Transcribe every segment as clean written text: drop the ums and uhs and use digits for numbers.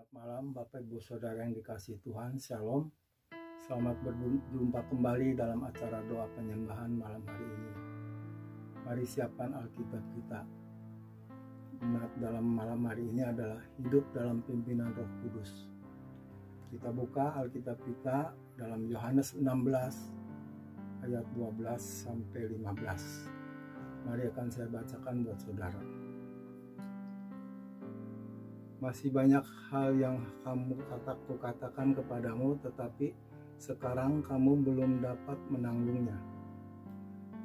Selamat malam Bapak Ibu Saudara yang dikasihi Tuhan, Shalom. Selamat berjumpa kembali dalam acara doa penyembahan malam hari ini. Mari siapkan Alkitab kita. Ingat dalam malam hari ini adalah hidup dalam pimpinan Roh Kudus. Kita buka Alkitab kita dalam Yohanes 16 ayat 12 sampai 15. Mari akan saya bacakan buat saudara. Masih banyak hal yang aku katakan kepadamu, tetapi sekarang kamu belum dapat menanggungnya.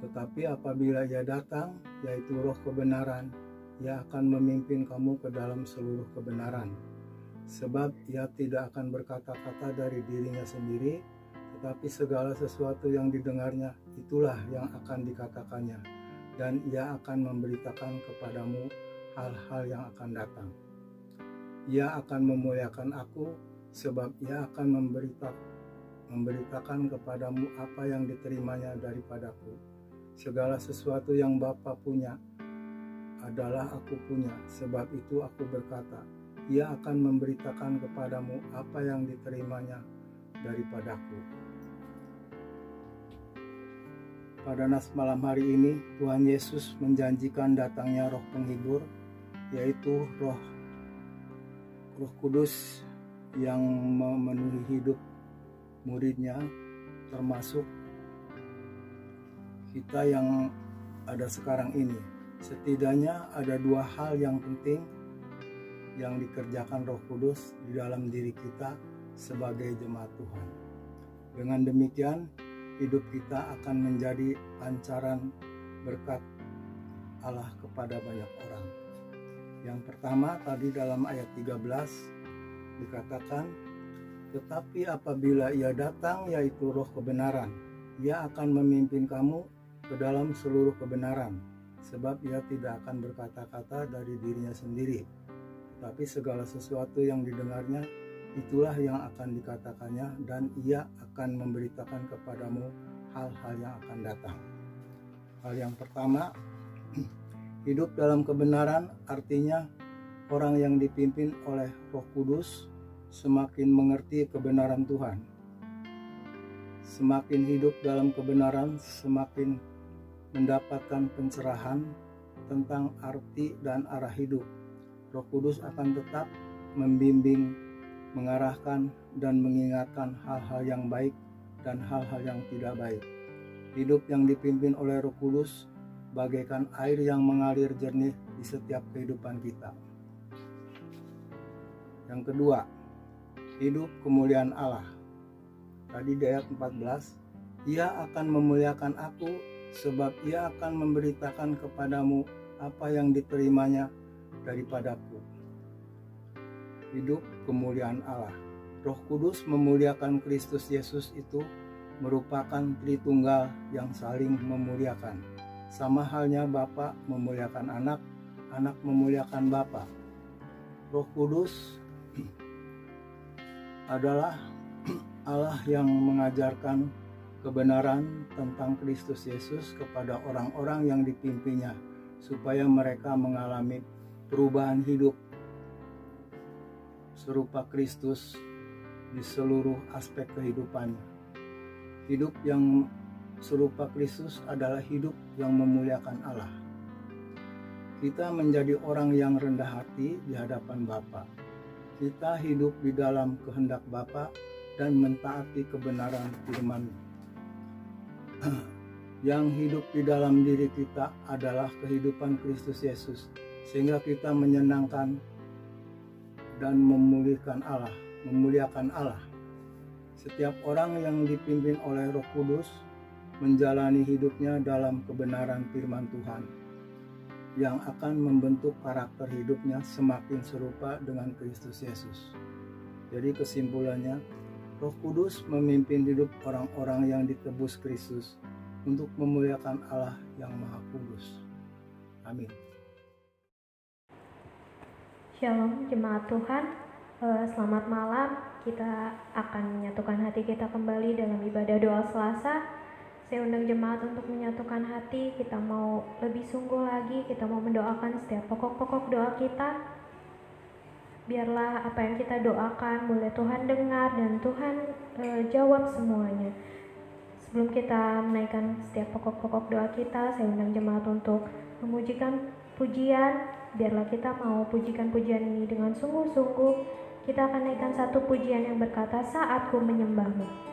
Tetapi apabila Ia datang, yaitu Roh kebenaran, Ia akan memimpin kamu ke dalam seluruh kebenaran. Sebab Ia tidak akan berkata-kata dari dirinya sendiri, tetapi segala sesuatu yang didengarnya, itulah yang akan dikatakannya. Dan Ia akan memberitakan kepadamu hal-hal yang akan datang. Ia akan memuliakan aku, sebab Ia akan memberitakan kepadamu apa yang diterimanya daripadaku. Segala sesuatu yang Bapa punya adalah aku punya, sebab itu aku berkata, Ia akan memberitakan kepadamu apa yang diterimanya daripadaku. Pada nas malam hari ini, Tuhan Yesus menjanjikan datangnya Roh penghibur, yaitu Roh Kudus yang memenuhi hidup muridnya, termasuk kita yang ada sekarang ini. Setidaknya ada dua hal yang penting yang dikerjakan Roh Kudus di dalam diri kita sebagai jemaat Tuhan. Dengan demikian, hidup kita akan menjadi pancaran berkat Allah kepada banyak orang. Yang pertama tadi dalam ayat 13 dikatakan, tetapi apabila Ia datang, yaitu Roh kebenaran, Ia akan memimpin kamu ke dalam seluruh kebenaran, sebab Ia tidak akan berkata-kata dari dirinya sendiri, tetapi segala sesuatu yang didengarnya, itulah yang akan dikatakannya, dan Ia akan memberitakan kepadamu hal-hal yang akan datang. Hal yang pertama, hidup dalam kebenaran artinya orang yang dipimpin oleh Roh Kudus semakin mengerti kebenaran Tuhan. Semakin hidup dalam kebenaran, semakin mendapatkan pencerahan tentang arti dan arah hidup. Roh Kudus akan tetap membimbing, mengarahkan, dan mengingatkan hal-hal yang baik dan hal-hal yang tidak baik. Hidup yang dipimpin oleh Roh Kudus bagaikan air yang mengalir jernih di setiap kehidupan kita. Yang kedua, hidup kemuliaan Allah. Tadi di ayat 14, Ia akan memuliakan aku, sebab Ia akan memberitakan kepadamu apa yang diterimanya daripadaku. Hidup kemuliaan Allah. Roh Kudus memuliakan Kristus Yesus itu merupakan Tritunggal yang saling memuliakan. Sama halnya Bapa memuliakan anak, anak memuliakan Bapa. Roh Kudus adalah Allah yang mengajarkan kebenaran tentang Kristus Yesus kepada orang-orang yang dipimpinnya, supaya mereka mengalami perubahan hidup serupa Kristus di seluruh aspek kehidupannya. Hidup yang serupa Kristus adalah hidup yang memuliakan Allah. Kita menjadi orang yang rendah hati di hadapan Bapa. Kita hidup di dalam kehendak Bapa dan mentaati kebenaran firman. Yang hidup di dalam diri kita adalah kehidupan Kristus Yesus, sehingga kita menyenangkan dan memuliakan Allah. Setiap orang yang dipimpin oleh Roh Kudus menjalani hidupnya dalam kebenaran firman Tuhan yang akan membentuk karakter hidupnya semakin serupa dengan Kristus Yesus. Jadi kesimpulannya, Roh Kudus memimpin hidup orang-orang yang ditebus Kristus untuk memuliakan Allah yang Maha Kudus. Amin. Shalom jemaat Tuhan, selamat malam. Kita akan menyatukan hati kita kembali dalam ibadah doa Selasa. Saya undang jemaat untuk menyatukan hati. Kita mau lebih sungguh lagi, kita mau mendoakan setiap pokok-pokok doa kita. biarlah apa yang kita doakan boleh Tuhan dengar dan Tuhan jawab semuanya. Sebelum kita menaikkan setiap pokok-pokok doa kita, saya undang jemaat untuk memujikan pujian. Biarlah kita mau pujikan pujian ini dengan sungguh-sungguh. Kita akan naikkan satu pujian yang berkata, Saat Ku Menyembahmu.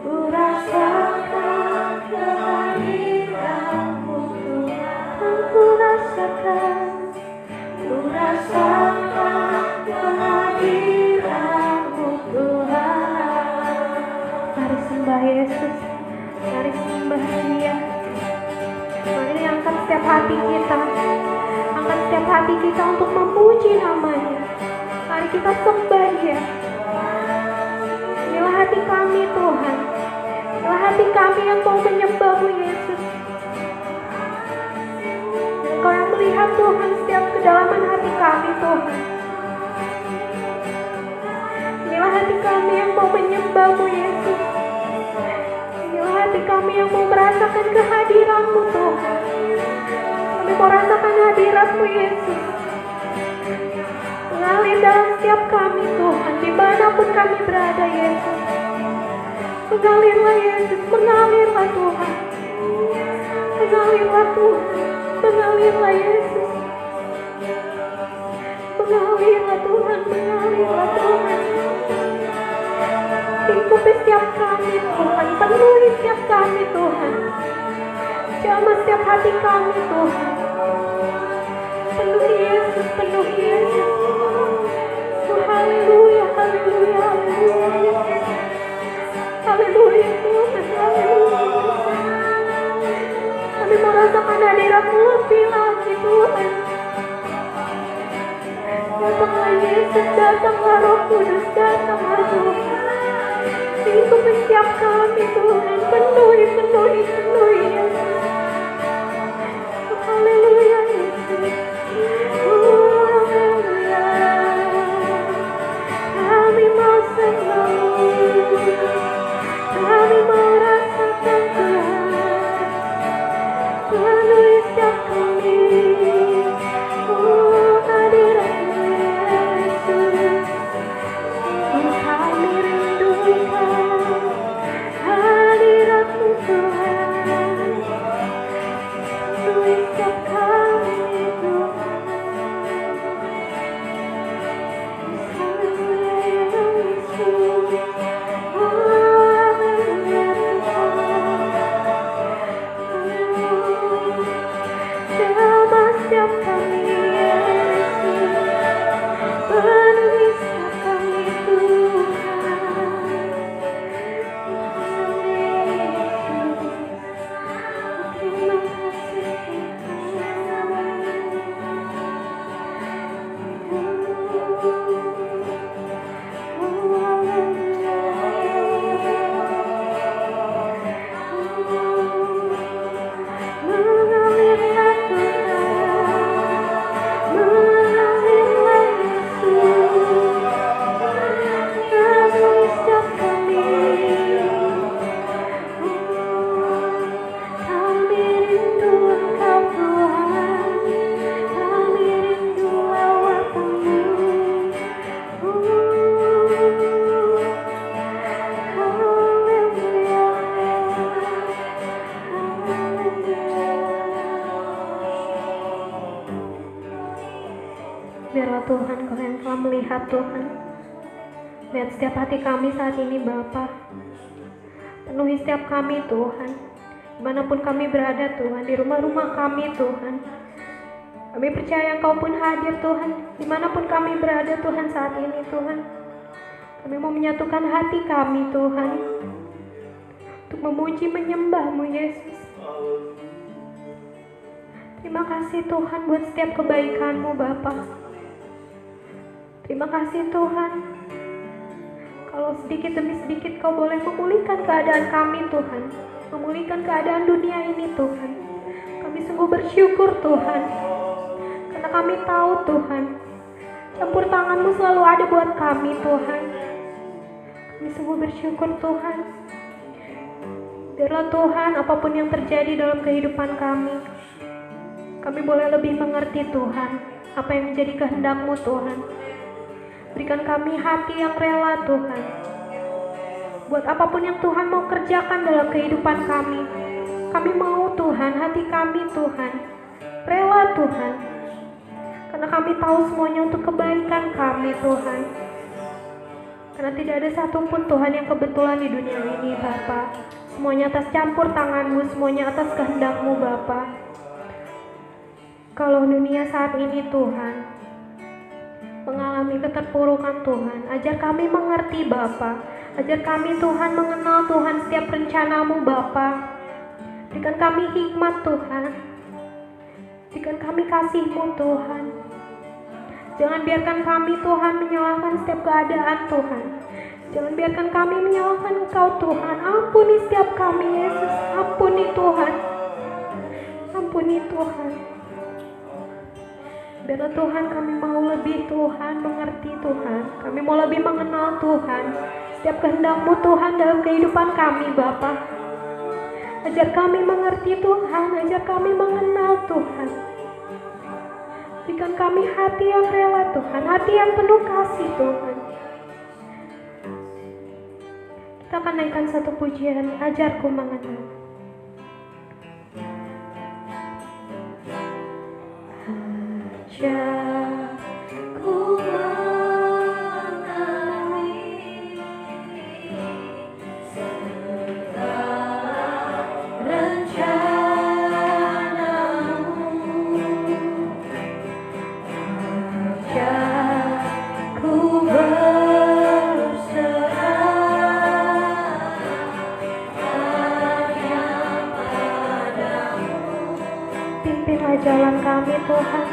ku rasakan kehadiran-Mu Tuhan. Ku rasakan kehadiran-Mu Tuhan. Mari sembah Yesus, mari sembah Dia. Mari angkat setiap hati kita, angkat setiap hati kita untuk memuji nama-Nya. Mari kita sembah Dia. Inilah hati kami Tuhan, inilah hati kami yang mau menyembah-Mu Yesus. Engkau yang melihat Tuhan setiap kedalaman hati kami Tuhan. Inilah hati kami yang mau menyembah-Mu Yesus. Inilah hati kami yang mau merasakan kehadiran-Mu Tuhan. Kami mau rasakan hadirat-Mu Yesus. Mengalir dalam setiap kami Tuhan, dimanapun kami berada Yesus. Mengalirlah Yesus, mengalirlah Tuhan. Mengalirlah Tuhan, mengalirlah Yesus. Mengalirlah Tuhan, mengalirlah Tuhan. Lingkupi setiap kami Tuhan, penuhi setiap kami Tuhan. Jamah setiap hati kami Tuhan. Penuhi Yesus, penuhi Yesus. Oh, haleluya, haleluya, haleluya. Haleluya Tuhan, haleluya. Kami merasakan hadirat-Mu lebih lagi Tuhan. Datanglah Yesus, datanglah Roh Kudus, datanglah Tuhan. Lingkupi setiap kami Tuhan, penuhi, penuhi, penuhi Yesus. Oh, haleluya Yesus. Oh, haleluya. Kami mau sembah-Mu, kami mau rasakan Tuhan. Penuhi setiap kami. Oh, hadirat-Mu Yesus. Oh, kami rindukan hadirat-Mu Tuhan. Penuhi setiap kami Tuhan. Haleluya Yesus. Oh, haleluya Tuhan. Jamah setiap kami Yesus. Penuhi setiap kami Tuhan. Terima kasih mengalirlah Tuhan, mengalirlah Yesus. Penuhi setiap kami. Kami rindu Engkau Tuhan, kami rindu lawatan-Mu. Haleluya, biarlah Tuhan Kau yang telah melihat Tuhan. Lihat setiap hati kami saat ini Bapa. Penuhi setiap kami Tuhan. Dimanapun kami berada Tuhan, di rumah-rumah kami Tuhan. Kami percaya Engkau pun hadir Tuhan. Dimanapun kami berada Tuhan saat ini Tuhan. Kami mau menyatukan hati kami Tuhan. Untuk memuji menyembah-Mu Yesus. Terima kasih Tuhan buat setiap kebaikan-Mu Bapa. Terima kasih Tuhan. Kalau sedikit demi sedikit Kau boleh memulihkan keadaan kami Tuhan. Memulihkan keadaan dunia ini Tuhan. Kami sungguh bersyukur Tuhan. Karena kami tahu Tuhan, campur tangan-Mu selalu ada buat kami Tuhan. Kami sungguh bersyukur Tuhan. Biarlah Tuhan apapun yang terjadi dalam kehidupan kami boleh lebih mengerti Tuhan apa yang menjadi kehendak-Mu Tuhan. Berikan kami hati yang rela Tuhan. Buat apapun yang Tuhan mau kerjakan dalam kehidupan kami mau Tuhan, hati kami Tuhan, rela Tuhan. Karena kami tahu semuanya untuk kebaikan kami Tuhan. Karena tidak ada satupun Tuhan yang kebetulan di dunia ini Bapa. Semuanya atas campur tangan-Mu, semuanya atas kehendak-Mu Bapa. Kalau dunia saat ini Tuhan mengalami keterpurukan Tuhan, ajar kami mengerti Bapa. Ajar kami Tuhan mengenal Tuhan setiap rencana-Mu Bapa. Berikan kami hikmat Tuhan. Berikan kami kasih-Mu Tuhan. Jangan biarkan kami Tuhan menyalahkan setiap keadaan Tuhan. Jangan biarkan kami menyalahkan Engkau Tuhan. Ampuni setiap kami Yesus. Ampuni Tuhan. Ampuni Tuhan. Biarlah Tuhan kami mau lebih Tuhan mengerti Tuhan. Kami mau lebih mengenal Tuhan. Setiap kehendak-Mu Tuhan dalam kehidupan kami Bapa. Ajar kami mengerti Tuhan. Ajar kami mengenal Tuhan. Berikan kami hati yang rela Tuhan. Hati yang penuh kasih Tuhan. Kita akan naikkan satu pujian, ajarku mengenal. Ajarku mengenali segala rencana-Mu. Ajarku pimpinlah jalan kami Tuhan.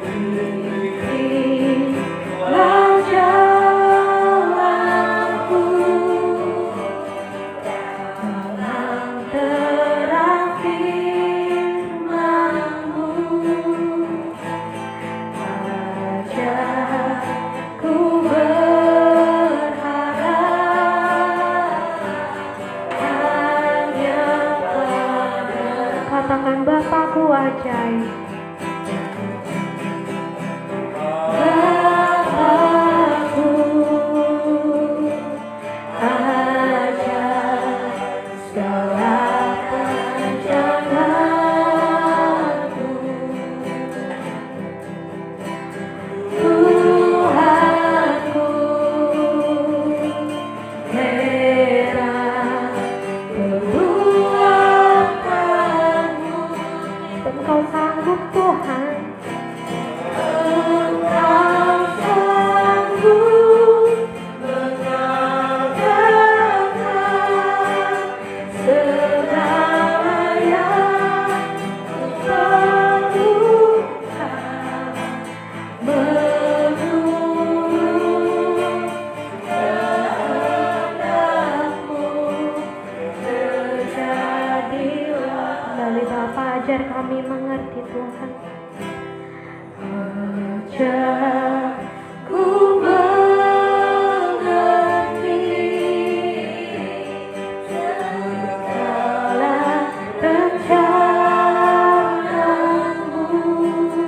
Pimpinlah jalanku dalam terang firman-Mu. Ajarku katakan Bapakku ajaib. Bapakku ajaib segala rencana-Mu. Tuhanku merah Engkau sanggup Tuhan. Engkau sanggup mengalahkan segala yang kuperlukan. Menurut kehendak-Mu terjadilah. Kembali Bapa, ajar kami mengerti Tuhan. Ajarku mengerti segala rencana-Mu.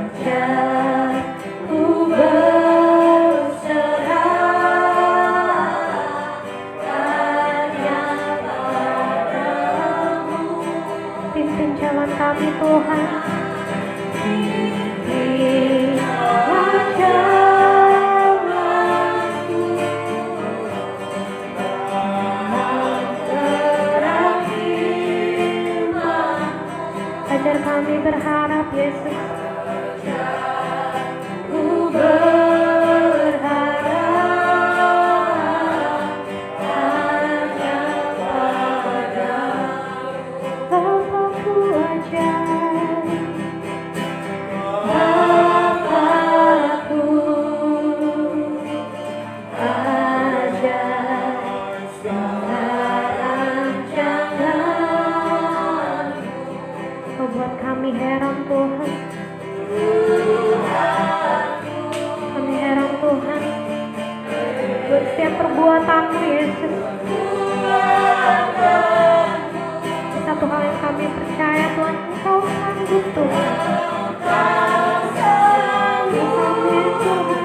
Ajarku berserah hanya padamu. Pimpin jalan kami Tuhan. Pimpinlah jalanku dalam terang firman. Ajar kami berharap Yesus. Ku berharap hanya padamu. Bapakku ajaib. Bapakku ajaib segala rancangan-Mu. Kau buat kami heran Tuhan. Kami heran Tuhan buat setiap perbuatan-Mu Yesus. Satu hal yang kami percaya Tuhan, Engkau sanggup Tuhan. Engkau sanggup Tuhan.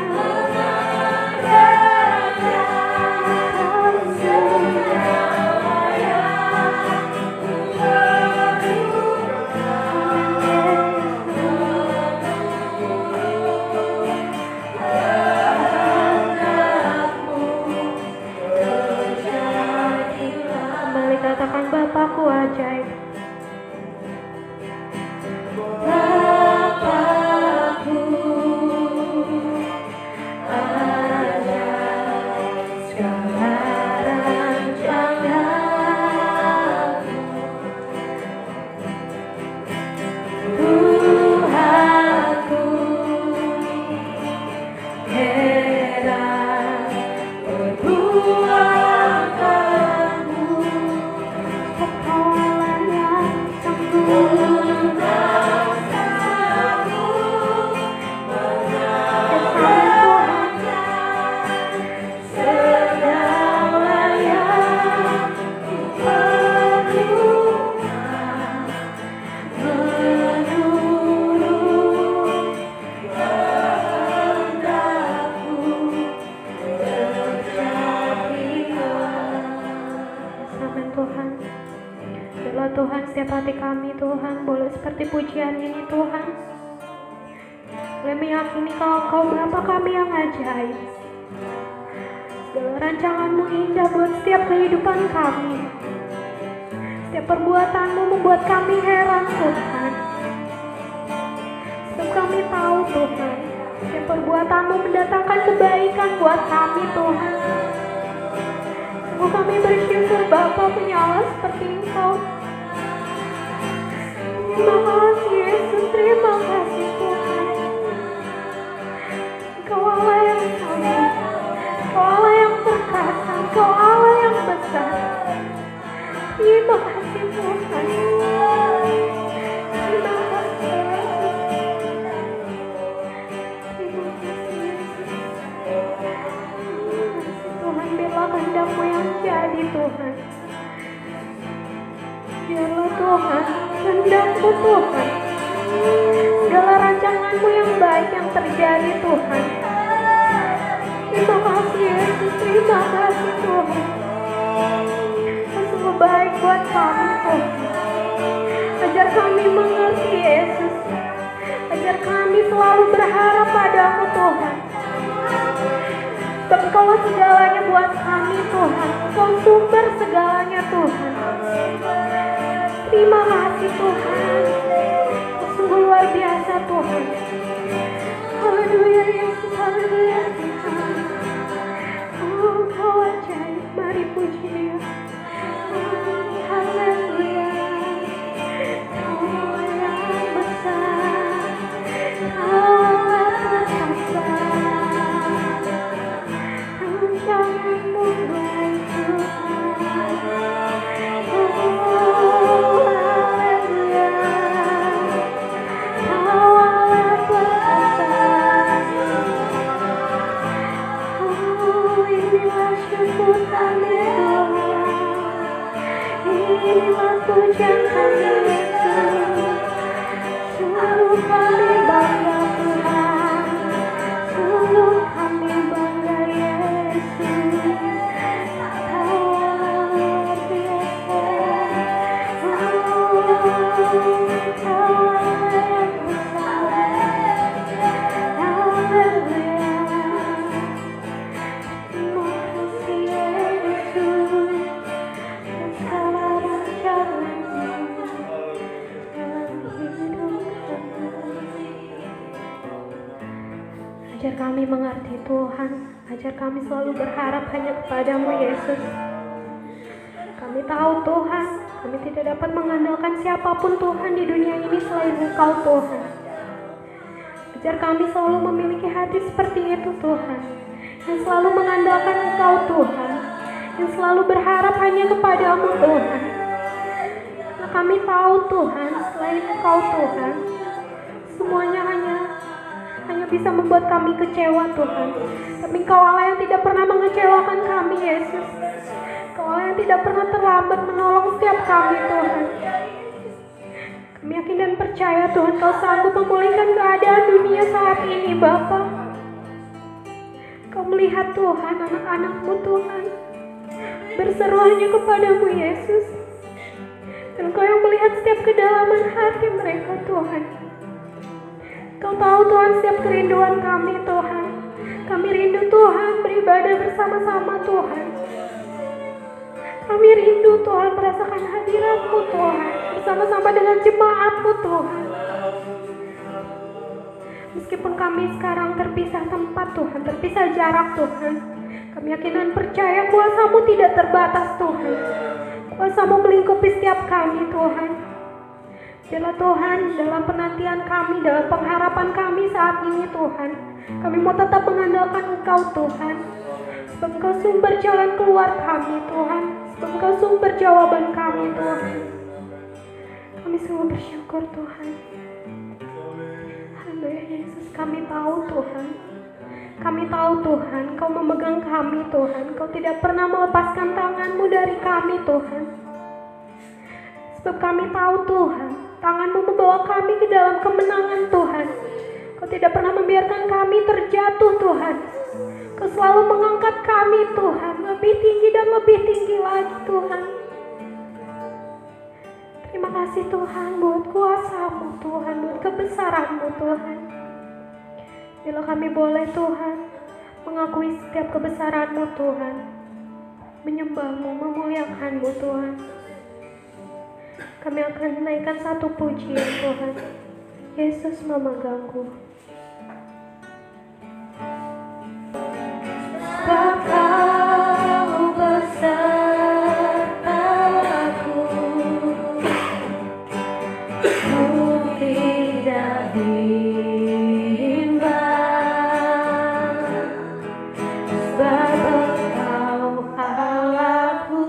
Tuhan setiap hati kami Tuhan boleh seperti pujian ini Tuhan. Boleh meyakini kalau Engkau Bapa kami yang ajaib. Segala rancangan-Mu indah buat setiap kehidupan kami. Setiap perbuatan-Mu membuat kami heran Tuhan. Sebab kami tahu Tuhan, setiap perbuatan-Mu mendatangkan kebaikan buat kami Tuhan. Sungguh kami bersyukur Bapa punya Allah seperti Engkau. Terima kasih Yesus, terima kasih Tuhan. Engkau Allah yang sama, Engkau Allah yang perkasa, Engkau Allah yang besar. Terima kasih Tuhan. Terima kasih Yesus. Terima kasih Yesus. Tuhan, biarlah kehendak-Mu yang jadi Tuhan. Biarlah Tuhan kehendak-Mu Tuhan. Segala rancangan-Mu yang baik yang terjadi Tuhan. Terima kasih Yesus, terima kasih Tuhan. Sungguh baik buat kami Tuhan. Ajar kami mengerti Yesus. Ajar kami selalu berharap padamu Tuhan. Sebab Engkau segalanya buat kami Tuhan. Engkau sumber segalanya Tuhan. Terima kasih Tuhan. Sungguh luar biasa Tuhan. Haleluya Yesus, haleluya Tuhan. Oh, Engkau ajaib, mari puji Dia. Haleluya. Kau yang besar, Kau perkasa. Rancangan-Mu baik Tuhan. Oh, haleluya. Kau Allah perkasa. Oh, inilah syukur kami Tuhan. Inilah pujian kami Yesus. Sungguh kami bangga Tuhan. Sungguh kami bangga Yesus. Kau luar biasa. Oh, Kau Allah yang besar. Haleluya. Terima kasih Yesus. Segala rancangan-Mu dalam hidup kami. Ajar kami mengerti Tuhan. Ajar kami selalu berharap hanya kepada-Mu Yesus. Kami tahu Tuhan, kami tidak dapat mengandalkan siapapun Tuhan di dunia ini selain Engkau Tuhan. Ajar kami selalu memiliki hati seperti itu Tuhan, yang selalu mengandalkan Engkau Tuhan, yang selalu berharap hanya kepada-Mu Tuhan. Karena kami tahu Tuhan, selain Engkau Tuhan, semuanya hanya bisa membuat kami kecewa Tuhan. Tapi Engkau Allah yang tidak pernah mengecewakan kami Yesus. Engkau Allah yang tidak pernah terlambat menolong setiap kami Tuhan. Kami yakin dan percaya Tuhan Kau sanggup memulihkan keadaan dunia saat ini Bapa. Kau melihat Tuhan anak-anak-Mu Tuhan berseru hanya kepada-Mu Yesus. Dan Kau yang melihat setiap kedalaman hati mereka Tuhan. Kau tahu Tuhan setiap kerinduan kami Tuhan. Kami rindu Tuhan beribadah bersama-sama Tuhan. Kami rindu Tuhan merasakan hadirat-Mu Tuhan bersama-sama dengan jemaat-Mu Tuhan. Meskipun kami sekarang terpisah tempat Tuhan, terpisah jarak Tuhan, kami yakin dan percaya kuasa-Mu tidak terbatas Tuhan. Kuasa-Mu melingkupi setiap kami Tuhan. Biarlah Tuhan dalam penantian kami, dalam pengharapan kami saat ini Tuhan, kami mau tetap mengandalkan Engkau Tuhan. Sebab Engkau sumber jalan keluar kami Tuhan. Sebab Engkau sumber jawaban kami Tuhan. Kami sungguh bersyukur Tuhan. Haleluya Yesus, kami tahu Tuhan. Kami tahu Tuhan, Kau memegang kami Tuhan. Kau tidak pernah melepaskan tangan-Mu dari kami Tuhan. Sebab kami tahu Tuhan, tangan-Mu membawa kami ke dalam kemenangan Tuhan. Kau tidak pernah membiarkan kami terjatuh Tuhan. Kau selalu mengangkat kami Tuhan, lebih tinggi dan lebih tinggi lagi Tuhan. kasih Tuhan, buat kuasa-Mu Tuhan, buat kebesaran-Mu Tuhan. Bila kami boleh Tuhan mengakui setiap kebesaran-Mu Tuhan, menyembah-Mu, memuliakan-Mu Tuhan. Kami akan menaikkan satu pujian Tuhan. Yesus memegangku. Sebab Kau besertaku, ku tidak bimbang. Sebab Engkau Allahku,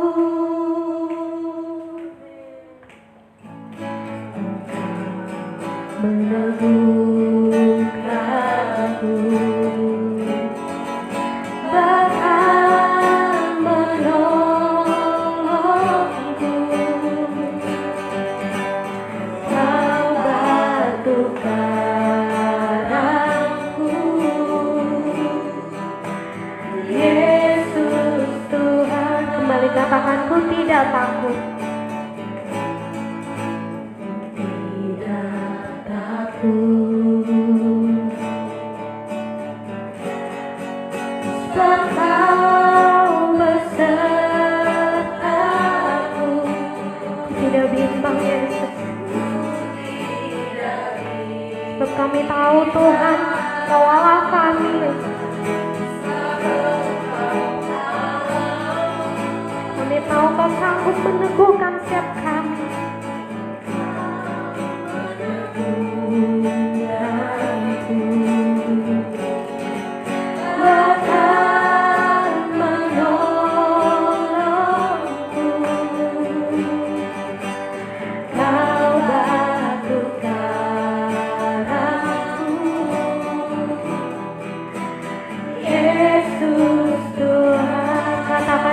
meneguhkanku, bahkan menolongku. Kau batu karangku, Yesus Tuhan. Kembali katakan, ku tidak takut. Sebab Kau besertaku, ku tidak bimbang Yesus. Sebab kami tahu Tuhan, Kau Allah kami. Kami tahu Kau sanggup meneguhkan setiap kami.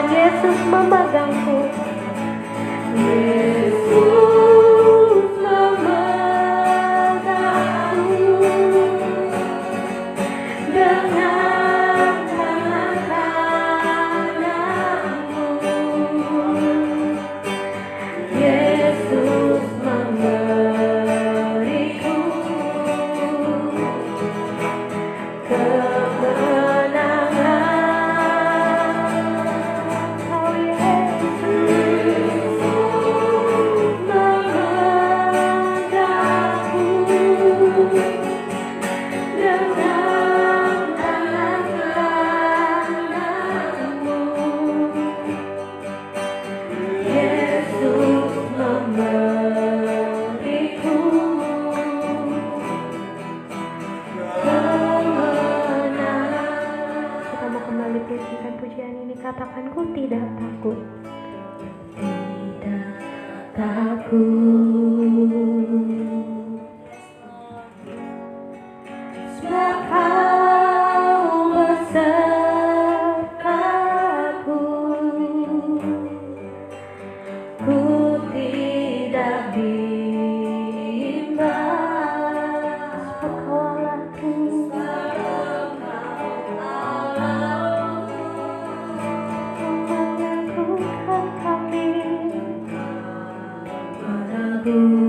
Yesus memegangku, Yesus memegangku dengan tangan kananmu. Yesus memberiku kemenangan. Katakan, ku tidak takut. Tidak takut. Sebab Kau besertaku, ku tidak bimbang. Sebab Kau Allahku, meneguhkan kami, meneguhkan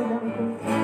memegangku.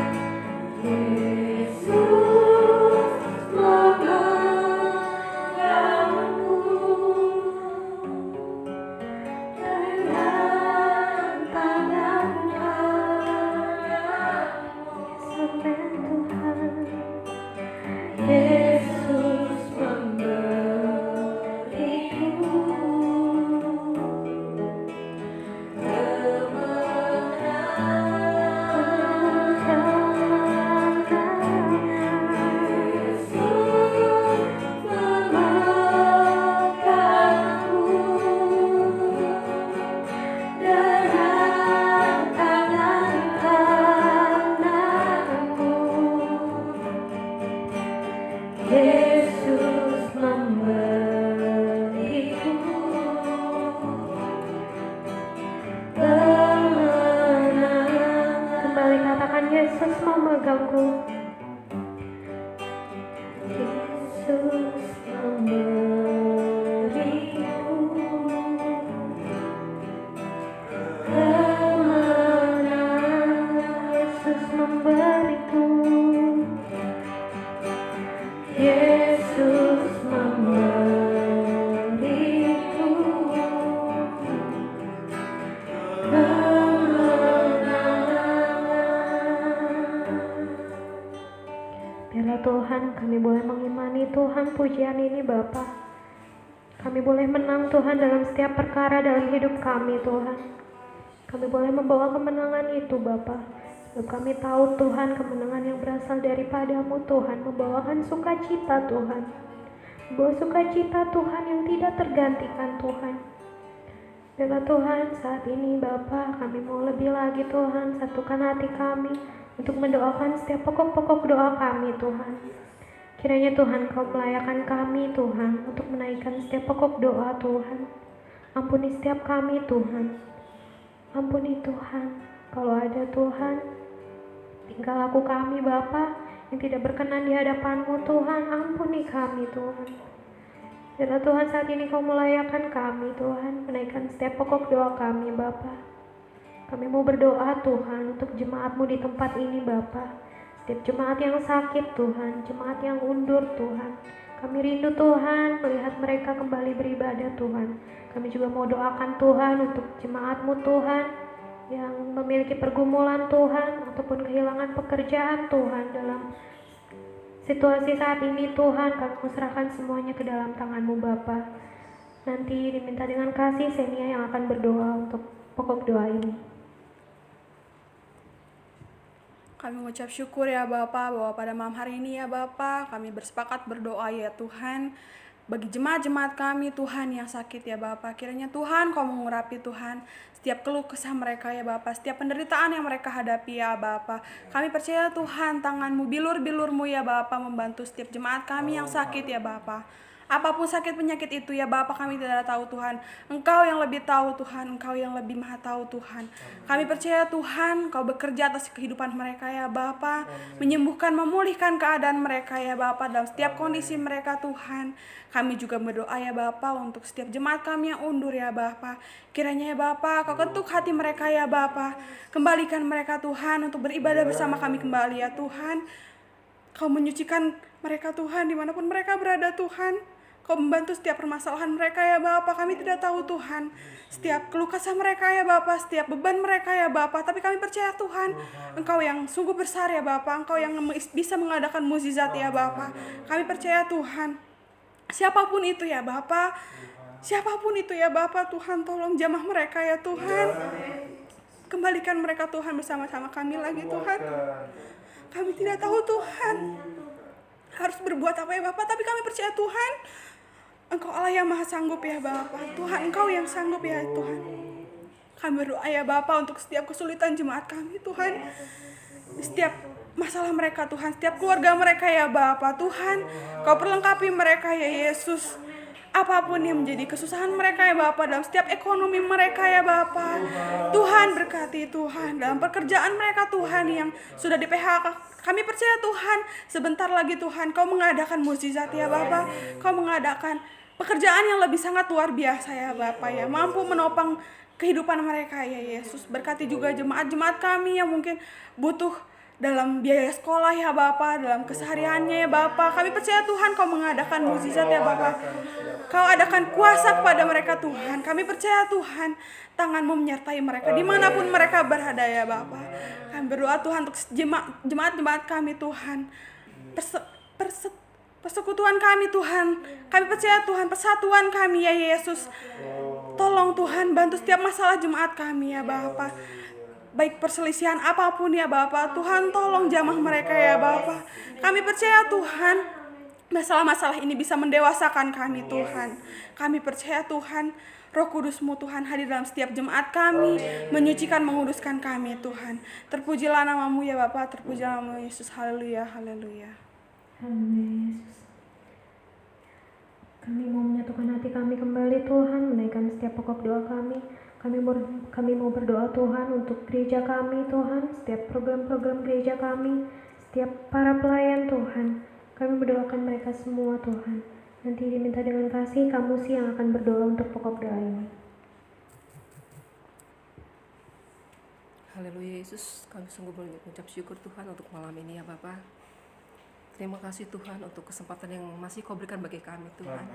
Yesus memegangku. Yesus memberiku kemenangan. Yesus memberiku. Yesus memberiku Biarlah Tuhan kami boleh mengimani Tuhan pujian ini Bapa. Kami boleh menang Tuhan dalam setiap perkara dalam hidup kami Tuhan. Kami boleh membawa kemenangan itu Bapa. Sebab kami tahu Tuhan kemenangan yang berasal daripadamu Tuhan. Membawakan sukacita Tuhan. Membawa sukacita Tuhan yang tidak tergantikan Tuhan. Biarlah Tuhan saat ini Bapa kami mau lebih lagi Tuhan satukan hati kami untuk mendoakan setiap pokok-pokok doa kami Tuhan. Kiranya Tuhan Kau melayakkan kami Tuhan untuk menaikkan setiap pokok doa Tuhan. Ampuni setiap kami Tuhan. Ampuni Tuhan. Kalau ada Tuhan, tingkah laku kami Bapa yang tidak berkenan di hadapan-Mu Tuhan. Ampuni kami Tuhan. Biarlah Tuhan saat ini Kau melayakkan kami Tuhan, menaikkan setiap pokok doa kami Bapa. Kami mau berdoa Tuhan untuk jemaat-Mu di tempat ini Bapa. Setiap jemaat yang sakit Tuhan, jemaat yang undur Tuhan. Kami rindu Tuhan melihat mereka kembali beribadah Tuhan. Kami juga mau doakan Tuhan untuk jemaat-Mu Tuhan yang memiliki pergumulan Tuhan ataupun kehilangan pekerjaan Tuhan dalam situasi saat ini Tuhan. Kami serahkan semuanya ke dalam tangan-Mu Bapa. Nanti diminta dengan kasih Senia yang akan berdoa untuk pokok doa ini. Kami mengucap syukur ya Bapa bahwa pada malam hari ini ya Bapa kami bersepakat berdoa ya Tuhan bagi jemaat-jemaat kami Tuhan yang sakit ya Bapa. Kiranya Tuhan Kau mengurapi Tuhan setiap keluh kesah mereka ya Bapa, setiap penderitaan yang mereka hadapi ya Bapa. Kami percaya Tuhan tangan-Mu, bilur-bilur-Mu ya Bapa membantu setiap jemaat kami yang sakit ya Bapa. Apapun sakit penyakit itu ya Bapa kami tidak tahu Tuhan. Engkau yang lebih tahu Tuhan, Engkau yang lebih maha tahu Tuhan. Kami percaya Tuhan Kau bekerja atas kehidupan mereka ya Bapa, menyembuhkan, memulihkan keadaan mereka ya Bapa dalam setiap kondisi mereka Tuhan. Kami juga berdoa ya Bapa untuk setiap jemaat kami yang undur ya Bapa. Kiranya ya Bapa Kau ketuk hati mereka ya Bapa. Kembalikan mereka Tuhan untuk beribadah bersama kami kembali ya Tuhan. Kau menyucikan mereka Tuhan dimanapun mereka berada Tuhan. Kau membantu setiap permasalahan mereka ya Bapa. Kami tidak tahu Tuhan setiap keluh kesah mereka ya Bapa, setiap beban mereka ya Bapa. Tapi kami percaya Tuhan Engkau yang sungguh besar ya Bapa. Engkau yang bisa mengadakan mukjizat ya Bapa. Kami percaya Tuhan siapapun itu ya Bapa, siapapun itu ya Bapa, Tuhan tolong jamah mereka ya Tuhan. Kembalikan mereka Tuhan bersama-sama kami lagi Tuhan. Kami tidak tahu Tuhan harus berbuat apa ya Bapa, tapi kami percaya Tuhan Engkau Allah yang maha sanggup ya Bapa. Tuhan Engkau yang sanggup ya Tuhan. Kami berdoa ya Bapa untuk setiap kesulitan jemaat kami Tuhan, setiap masalah mereka Tuhan, setiap keluarga mereka ya Bapa. Tuhan Kau perlengkapi mereka ya Yesus. Apapun yang menjadi kesusahan mereka ya Bapa, dalam setiap ekonomi mereka ya Bapa, Tuhan berkati Tuhan dalam pekerjaan mereka Tuhan yang sudah di PHK. Kami percaya Tuhan sebentar lagi Tuhan Kau mengadakan mukjizat ya Bapa. Kau mengadakan pekerjaan yang lebih sangat luar biasa ya Bapa ya, mampu menopang kehidupan mereka ya Yesus. Berkati juga jemaat-jemaat kami yang mungkin butuh dalam biaya sekolah ya Bapa, dalam kesehariannya ya Bapa. Kami percaya Tuhan Kau mengadakan mukjizat ya Bapa. Kau adakan kuasa kepada mereka Tuhan. Kami percaya Tuhan tangan-Mu menyertai mereka dimanapun mereka berada ya Bapa. Kami berdoa Tuhan untuk jemaat-jemaat kami Tuhan. Persekutuan kami Tuhan. Kami percaya Tuhan persatuan kami ya Yesus. Tolong Tuhan bantu setiap masalah jemaat kami ya Bapa. Baik perselisihan apapun ya Bapa, Tuhan tolong jamah mereka ya Bapa. Kami percaya Tuhan masalah-masalah ini bisa mendewasakan kami Tuhan. Kami percaya Tuhan Roh Kudus-Mu Tuhan hadir dalam setiap jemaat kami, menyucikan, menguduskan kami Tuhan. Terpujilah nama-Mu ya Bapa, terpujilah nama Yesus. Haleluya, haleluya. Haleluya Yesus. Kami mau menyatukan hati kami kembali Tuhan, menaikkan setiap pokok doa kami. Kami mau berdoa Tuhan untuk gereja kami Tuhan, setiap program-program gereja kami, setiap para pelayan Tuhan. Kami berdoakan mereka semua Tuhan. Nanti diminta dengan kasih, kamu sih yang akan berdoa untuk pokok doa ini. Haleluya Yesus, kami sungguh mengucap syukur Tuhan untuk malam ini ya Bapa. Terima kasih Tuhan untuk kesempatan yang masih Kau berikan bagi kami Tuhan.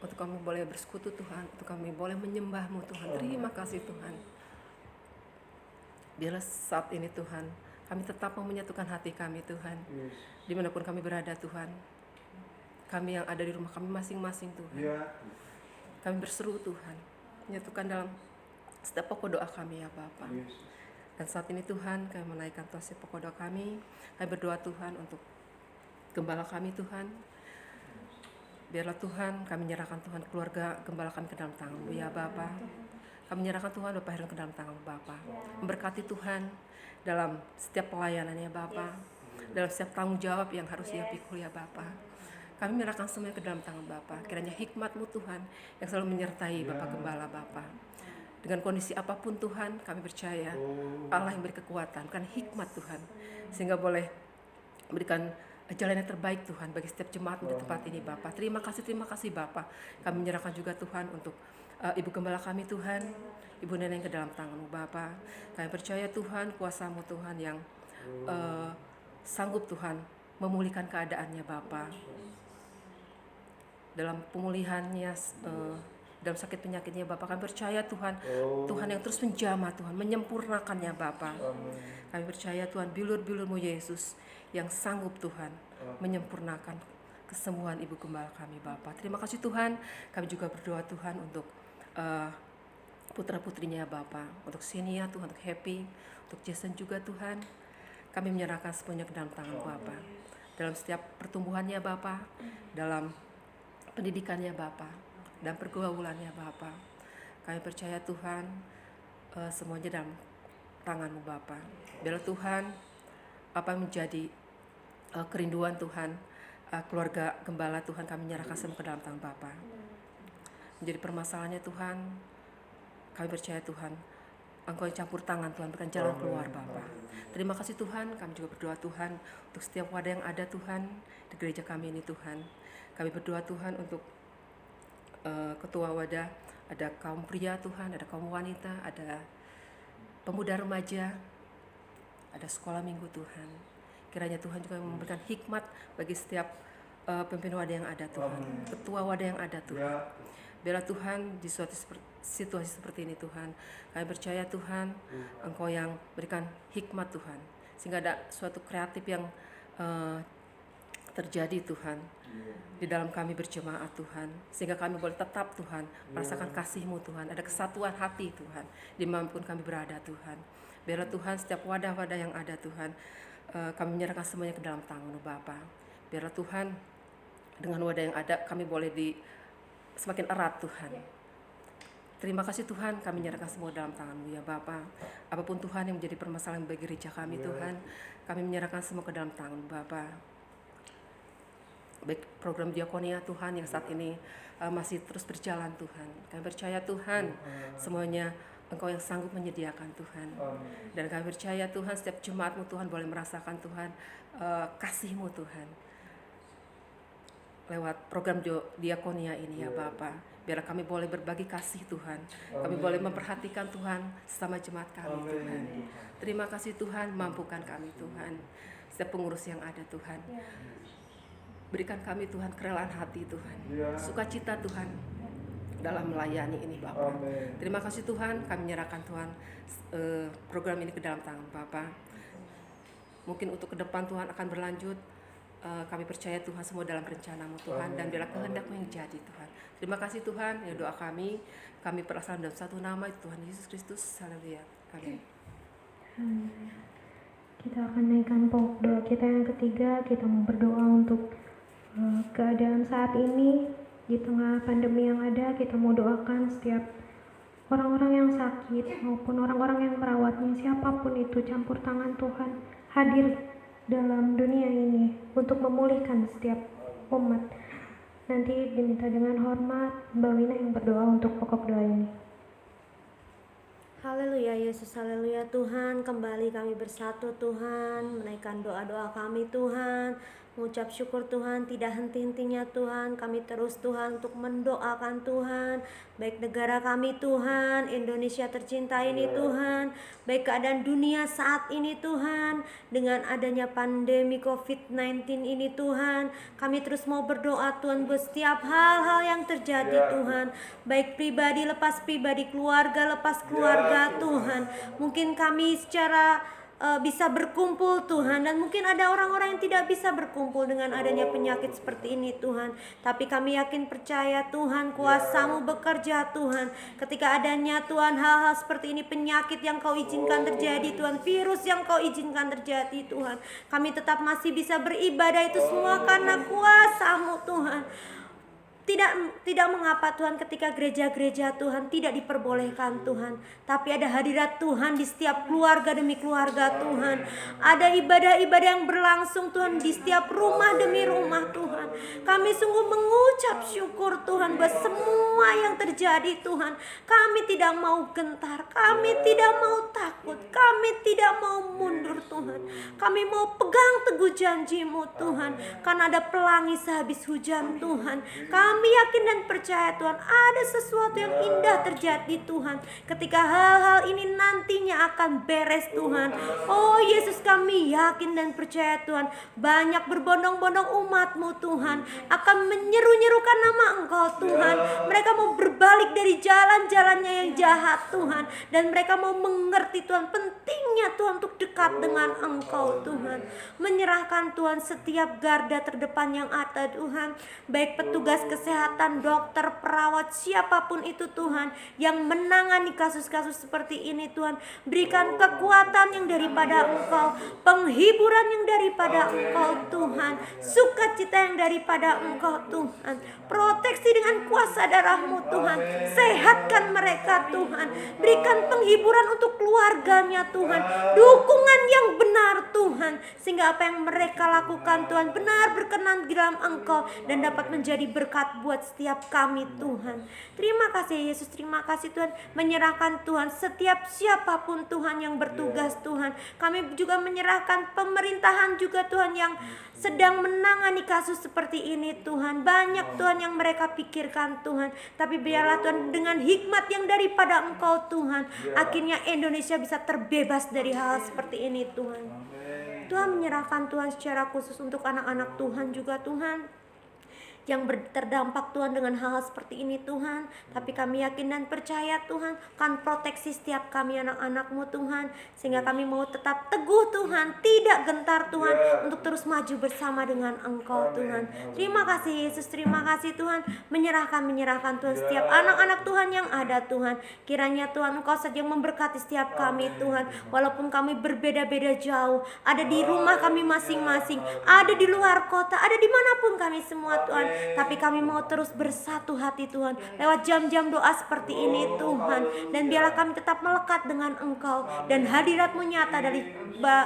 Untuk kami boleh bersekutu Tuhan, untuk kami boleh menyembah-Mu Tuhan. Terima kasih Tuhan. Biarlah saat ini Tuhan, kami tetap mau menyatukan hati kami Tuhan. Dimanapun kami berada Tuhan. Kami yang ada di rumah kami masing-masing Tuhan. Kami berseru Tuhan, menyatukan dalam setiap pokok doa kami ya Bapa. Dan saat ini Tuhan, kami menaikkan setiap pokok doa kami. Kami berdoa Tuhan untuk gembala kami Tuhan. Biarlah Tuhan, kami menyerahkan Tuhan keluarga gembala kami ke dalam tangan-Mu ya Bapa. Kami menyerahkan Tuhan Bapak Heron ke dalam tangan-Mu Bapa. Memberkati Tuhan dalam setiap pelayanannya Bapa. Dalam setiap tanggung jawab yang harus Dia pikul ya Bapa. Kami menyerahkan semuanya ke dalam tangan Bapa. Kiranya hikmat-Mu Tuhan yang selalu menyertai Bapak Gembala Bapa. Dengan kondisi apapun Tuhan, kami percaya Allah yang beri kekuatan, bukan hikmat Tuhan. Sehingga boleh memberikan jalan yang terbaik Tuhan bagi setiap jemaat di tempat ini Bapa. Terima kasih Bapa. Kami menyerahkan juga Tuhan untuk Ibu Gembala kami Tuhan, Ibu Neneng ke dalam tangan-Mu Bapa. Kami percaya Tuhan kuasa-Mu Tuhan yang sanggup Tuhan memulihkan keadaannya Bapa. Dalam pemulihannya, dalam sakit penyakitnya Bapa, kami percaya Tuhan, Tuhan yang terus menjamah Tuhan, menyempurnakannya Bapa. Kami percaya Tuhan bilur-bilur-Mu Yesus yang sanggup Tuhan menyempurnakan kesembuhan Ibu Gembala kami Bapa. Terima kasih Tuhan. Kami juga berdoa Tuhan untuk putra-putrinya Bapa, untuk Sinia Tuhan, untuk Happy, untuk Jason juga Tuhan. Kami menyerahkan semuanya ke dalam tangan Bapa. Dalam setiap pertumbuhannya Bapa, dalam pendidikannya Bapa, dan pergaulannya Bapa. Kami percaya Tuhan semuanya dalam tangan-Mu Bapa. Biarlah Tuhan apa yang menjadi kerinduan Tuhan, keluarga gembala Tuhan, kami menyerahkan semua ke dalam tangan Bapa. Menjadi permasalahannya Tuhan, kami percaya Tuhan, Engkau yang campur tangan Tuhan, berikan jalan keluar Bapa. Terima kasih Tuhan. Kami juga berdoa Tuhan untuk setiap wadah yang ada Tuhan di gereja kami ini Tuhan. Kami berdoa Tuhan untuk ketua wadah, ada kaum pria Tuhan, ada kaum wanita, ada pemuda remaja, ada sekolah minggu Tuhan. Kiranya Tuhan juga memberikan hikmat bagi setiap pemimpin wadah yang ada Tuhan, ketua wadah yang ada Tuhan. Biarlah Tuhan di suatu situasi seperti ini Tuhan, kami percaya Tuhan Engkau yang berikan hikmat Tuhan, sehingga ada suatu kreatif yang terjadi Tuhan di dalam kami berjemaat Tuhan, sehingga kami boleh tetap Tuhan merasakan kasih-Mu Tuhan, ada kesatuan hati Tuhan dimanapun kami berada Tuhan. Biarlah Tuhan setiap wadah-wadah yang ada Tuhan, kami menyerahkan semuanya ke dalam tangan-Mu Bapa. Biarlah Tuhan dengan wadah yang ada kami boleh semakin erat Tuhan. Terima kasih Tuhan, kami menyerahkan semua dalam tangan-Mu ya Bapa. Apapun Tuhan yang menjadi permasalahan bagi gereja kami Tuhan, kami menyerahkan semua ke dalam tangan-Mu Bapa. Baik program diakonia Tuhan yang saat ini masih terus berjalan Tuhan. Kami percaya Tuhan semuanya Engkau yang sanggup menyediakan Tuhan. Dan kami percaya Tuhan setiap jemaat-Mu Tuhan boleh merasakan Tuhan kasih-Mu Tuhan lewat program diakonia ini ya Bapa. Biarlah kami boleh berbagi kasih Tuhan. Kami boleh memperhatikan Tuhan sama jemaat kami Tuhan. Terima kasih Tuhan, mampukan kami Tuhan. Setiap pengurus yang ada Tuhan. Berikan kami Tuhan kerelaan hati Tuhan. Sukacita Tuhan dalam melayani ini Bapak. Terima kasih Tuhan, kami menyerahkan Tuhan program ini ke dalam tangan Bapak. Mungkin untuk ke depan Tuhan akan berlanjut. Kami percaya Tuhan semua dalam rencana-Mu Tuhan, dan biarlah kehendak-Mu yang jadi Tuhan. Terima kasih Tuhan, ya doa kami perasaan dalam satu nama Tuhan Yesus Kristus. Haleluya. Amin. Kita akan naikkan pokok doa kita yang ketiga. Kita mau berdoa untuk keadaan saat ini di tengah pandemi yang ada. Kita mau doakan setiap orang-orang yang sakit maupun orang-orang yang merawatnya, siapapun itu, campur tangan Tuhan hadir dalam dunia ini untuk memulihkan setiap umat. Nanti diminta dengan hormat Mbak Wina yang berdoa untuk pokok doa ini. Haleluya Yesus, haleluya Tuhan. Kembali kami bersatu Tuhan, menaikkan doa-doa kami Tuhan, mengucap syukur Tuhan, tidak henti-hentinya Tuhan. Kami terus Tuhan untuk mendoakan Tuhan, baik negara kami Tuhan, Indonesia tercinta ini Tuhan, baik keadaan dunia saat ini Tuhan, dengan adanya pandemi COVID-19 ini Tuhan. Kami terus mau berdoa Tuhan buat setiap hal-hal yang terjadi Tuhan, baik pribadi lepas pribadi, keluarga lepas keluarga Tuhan. Mungkin kami secara bisa berkumpul Tuhan, dan mungkin ada orang-orang yang tidak bisa berkumpul dengan adanya penyakit seperti ini Tuhan. Tapi kami yakin percaya Tuhan, kuasa-Mu bekerja Tuhan. Ketika adanya Tuhan hal-hal seperti ini, penyakit yang Kau izinkan terjadi Tuhan, virus yang Kau izinkan terjadi Tuhan, kami tetap masih bisa beribadah itu semua karena kuasa-Mu Tuhan. Tidak mengapa Tuhan ketika gereja-gereja Tuhan tidak diperbolehkan Tuhan, tapi ada hadirat Tuhan di setiap keluarga demi keluarga Tuhan. Ada ibadah-ibadah yang berlangsung Tuhan di setiap rumah demi rumah Tuhan. Kami sungguh mengucap syukur Tuhan buat semua yang terjadi Tuhan. Kami tidak mau gentar, kami tidak mau takut, kami tidak mau mundur Tuhan. Kami mau pegang teguh janji-Mu Tuhan, karena ada pelangi sehabis hujan Tuhan. Kami yakin dan percaya Tuhan, ada sesuatu yang indah terjadi Tuhan ketika hal-hal ini nantinya akan beres Tuhan. Oh Yesus, kami yakin dan percaya Tuhan, banyak berbondong-bondong umat-Mu Tuhan akan menyeru-nyerukan nama Engkau Tuhan. Mereka mau berbalik dari jalan-jalannya yang jahat Tuhan, dan mereka mau mengerti Tuhan pentingnya Tuhan untuk dekat dengan Engkau Tuhan. Menyerahkan Tuhan setiap garda terdepan yang ada Tuhan, baik petugas kesehatan, dokter, perawat, siapapun itu Tuhan yang menangani kasus-kasus seperti ini Tuhan. Berikan kekuatan yang daripada Engkau, penghiburan yang daripada Engkau Tuhan, sukacita yang daripada Engkau Tuhan. Proteksi dengan kuasa darah-Mu Tuhan. Sehatkan mereka Tuhan. Berikan penghiburan untuk keluarganya Tuhan, dukungan yang benar Tuhan, sehingga apa yang mereka lakukan Tuhan benar berkenan di dalam Engkau dan dapat menjadi berkat buat setiap kami Tuhan. Terima kasih Yesus, terima kasih Tuhan. Menyerahkan Tuhan setiap siapapun Tuhan yang bertugas Tuhan. Kami juga menyerahkan pemerintahan juga Tuhan yang sedang menangani kasus seperti ini Tuhan. Banyak Tuhan yang mereka pikirkan Tuhan, tapi biarlah Tuhan dengan hikmat yang daripada Engkau Tuhan, akhirnya Indonesia bisa terbebas dari hal seperti ini Tuhan. Tuhan menyerahkan Tuhan secara khusus untuk anak-anak Tuhan juga Tuhan, yang terdampak Tuhan dengan hal seperti ini Tuhan. Tapi kami yakin dan percaya Tuhan kan proteksi setiap kami anak-anak-Mu Tuhan, sehingga kami mau tetap teguh Tuhan, tidak gentar Tuhan, untuk terus maju bersama dengan Engkau Tuhan. Terima kasih Yesus, terima kasih Tuhan. Menyerahkan Tuhan setiap anak-anak Tuhan yang ada Tuhan. Kiranya Tuhan Engkau saja yang memberkati setiap kami Tuhan, walaupun kami berbeda-beda jauh, ada di rumah kami masing-masing, ada di luar kota, ada dimanapun kami semua Tuhan. Tapi kami mau terus bersatu hati Tuhan lewat jam-jam doa seperti ini Tuhan. Dan biarlah kami tetap melekat dengan Engkau, dan hadirat-Mu nyata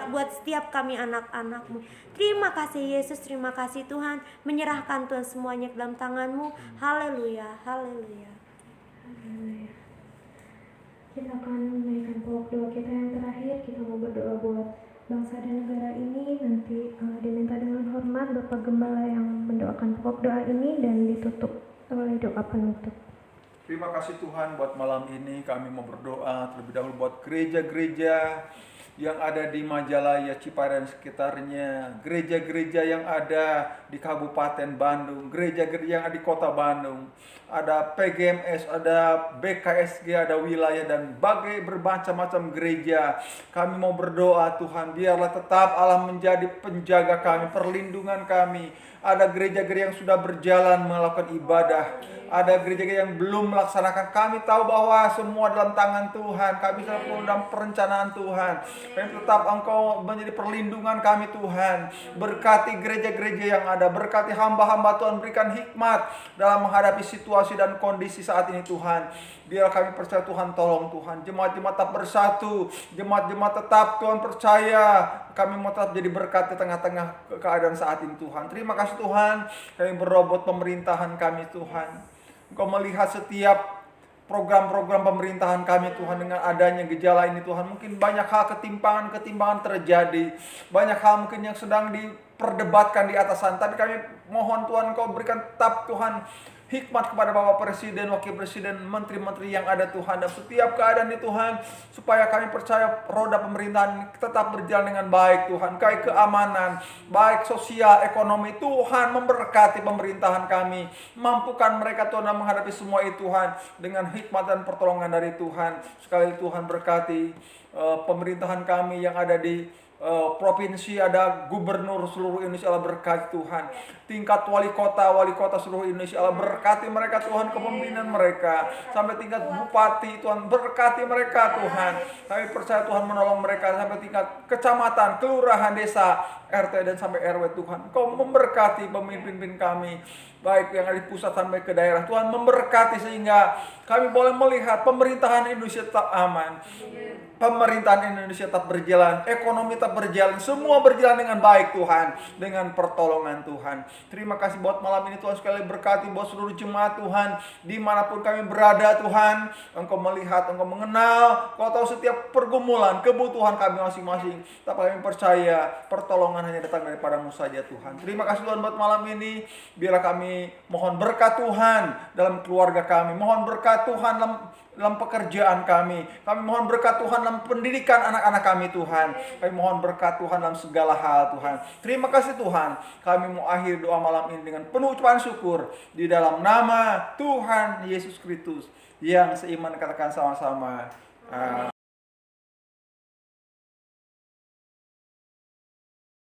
buat setiap kami anak-anak-Mu. Terima kasih Yesus, terima kasih Tuhan. Menyerahkan Tuhan semuanya ke dalam tangan-Mu. Haleluya, haleluya. Kita akan menaikkan pokok doa kita yang terakhir. Kita mau berdoa buat bangsa dan negara ini. Nanti diminta dengan hormat Bapak Gembala yang mendoakan pokok doa ini, dan ditutup oleh doa penutup. Terima kasih Tuhan buat malam ini kami mau berdoa terlebih dahulu buat gereja-gereja yang ada di Majalaya, Ciparai dan sekitarnya, gereja-gereja yang ada di Kabupaten Bandung, gereja-gereja yang ada di Kota Bandung, ada PGMS, ada BKSG, ada wilayah dan bermacam-macam gereja. Kami mau berdoa Tuhan, biarlah tetap Allah menjadi penjaga kami, perlindungan kami. Ada gereja-gereja yang sudah berjalan melakukan ibadah, ada gereja-gereja yang belum melaksanakan. Kami tahu bahwa semua dalam tangan Tuhan, kami selalu dalam perencanaan Tuhan. Kami tetap Engkau menjadi perlindungan kami Tuhan. Berkati gereja-gereja yang ada, berkati hamba-hamba Tuhan, berikan hikmat dalam menghadapi situasi dan kondisi saat ini Tuhan. Biar kami percaya Tuhan, tolong Tuhan, jemaat-jemaat tetap bersatu, jemaat-jemaat tetap Tuhan percaya, kami mau tetap jadi berkat di tengah-tengah keadaan saat ini Tuhan. Terima kasih Tuhan, kami berdoa pemerintahan kami Tuhan. Engkau melihat setiap program-program pemerintahan kami Tuhan, dengan adanya gejala ini Tuhan, mungkin banyak hal ketimpangan terjadi, banyak hal mungkin yang sedang diperdebatkan di atasan, tapi kami mohon Tuhan Engkau berikan tetap Tuhan hikmat kepada Bapak Presiden, Wakil Presiden, Menteri-Menteri yang ada Tuhan, dan setiap keadaan ini Tuhan, supaya kami percaya roda pemerintahan tetap berjalan dengan baik Tuhan, baik keamanan, baik sosial, ekonomi. Tuhan memberkati pemerintahan kami, mampukan mereka Tuhan menghadapi semua itu Tuhan, dengan hikmat dan pertolongan dari Tuhan. Sekali lagi Tuhan berkati pemerintahan kami yang ada di provinsi, ada gubernur seluruh Indonesia, Allah berkati Tuhan. Tingkat wali kota seluruh Indonesia, Allah berkati mereka Tuhan, kepemimpinan mereka, sampai tingkat bupati Tuhan, berkati mereka Tuhan. Kami percaya Tuhan menolong mereka sampai tingkat kecamatan, kelurahan, desa, RT dan sampai RW Tuhan. Kau memberkati pemimpin kami, baik yang ada di pusat sampai ke daerah. Tuhan memberkati sehingga kami boleh melihat pemerintahan Indonesia tetap aman, pemerintahan Indonesia tetap berjalan, ekonomi tetap berjalan, semua berjalan dengan baik Tuhan, dengan pertolongan Tuhan. Terima kasih buat malam ini Tuhan, sekali berkati buat seluruh jemaat Tuhan, dimanapun kami berada Tuhan. Engkau melihat, Engkau mengenal, Kau tahu setiap pergumulan, kebutuhan kami masing-masing. Tapi kami percaya pertolongan hanya datang daripada-Mu saja Tuhan. Terima kasih Tuhan buat malam ini. Biarlah kami mohon berkat Tuhan dalam keluarga kami, mohon berkat Tuhan dalam pekerjaan kami. Kami mohon berkat Tuhan dalam pendidikan anak-anak kami Tuhan. Kami mohon berkat Tuhan dalam segala hal Tuhan. Terima kasih Tuhan. Kami mau akhir doa malam ini dengan penuh ucapan syukur di dalam nama Tuhan Yesus Kristus yang seiman, katakan sama-sama.